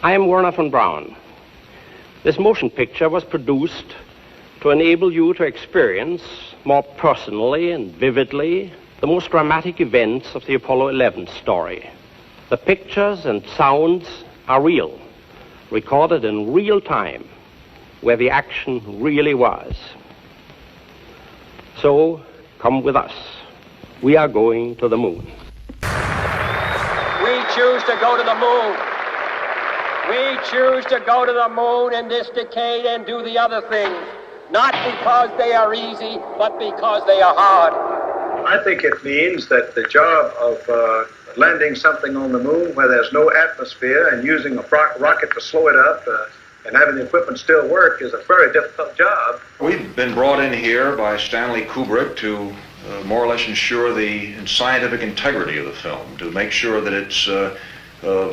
I am Werner von Braun. This motion picture was produced to enable you to experience more personally and vividly the most dramatic events of the Apollo 11 story. The pictures and sounds are real, recorded in real time, where the action really was. So, come with us. We are going to the moon. We choose to go to the moon. We choose to go to the moon in this decade and do the other things, not because they are easy, but because they are hard. I think it means that the job of landing something on the moon where there's no atmosphere and using a rocket to slow it up and having the equipment still work is a very difficult job. We've been brought in here by Stanley Kubrick to more or less ensure the scientific integrity of the film, to make sure that it's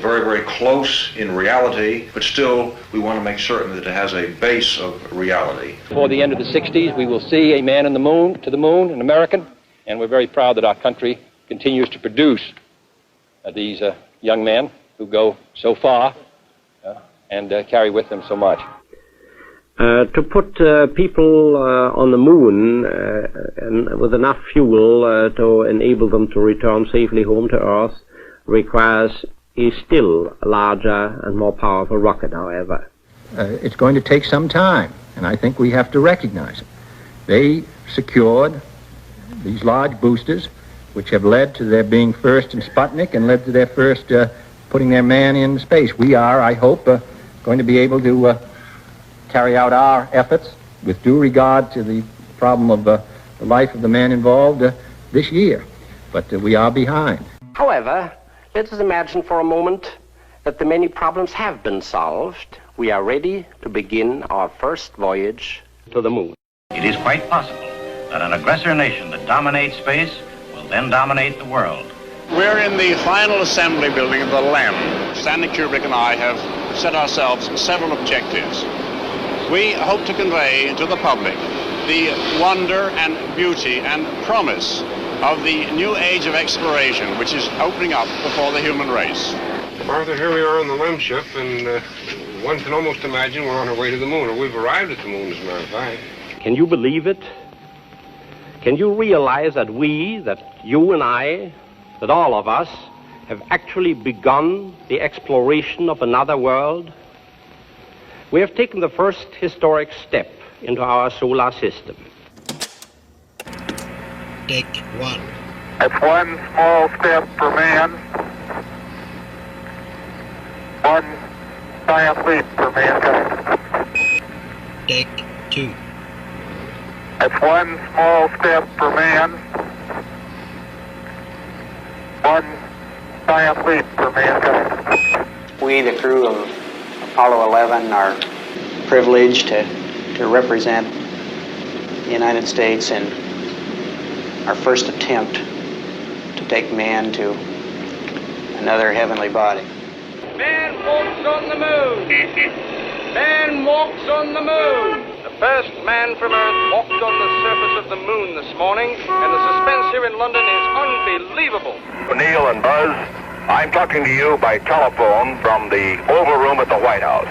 very, very close in reality, but still we want to make certain that it has a base of reality. Before the end of the 60s, we will see a man to the moon, an American, and we're very proud that our country continues to produce these young men who go so far and carry with them so much. To put people on the moon and with enough fuel to enable them to return safely home to Earth requires a still larger and more powerful rocket, however. It's going to take some time, and I think we have to recognize it. They secured these large boosters, which have led to their being first in Sputnik and led to their first putting their man in space. We are, I hope, going to be able to carry out our efforts with due regard to the problem of the life of the man involved this year. But we are behind. However, let us imagine for a moment that the many problems have been solved. We are ready to begin our first voyage to the moon. It is quite possible that an aggressor nation that dominates space will then dominate the world. We're in the final assembly building of the LEM. Stanley Kubrick and I have set ourselves several objectives. We hope to convey to the public the wonder and beauty and promise of the new age of exploration which is opening up before the human race. Arthur, here we are on the LEM ship, and one can almost imagine we're on our way to the moon, or we've arrived at the moon, as a matter of fact. Can you believe it? Can you realize that that you and I, that all of us, have actually begun the exploration of another world? We have taken the first historic step into our solar system. Take one. It's one small step for man, one giant leap for mankind. Take two. It's one small step for man, one giant leap for mankind. We, the crew of Apollo 11, are privileged to represent the United States in our first attempt to take man to another heavenly body. Man walks on the moon. Man walks on the moon. The first man from Earth walked on the surface of the moon this morning, and the suspense here in London is unbelievable. Neil and Buzz, I'm talking to you by telephone from the Oval Room at the White House.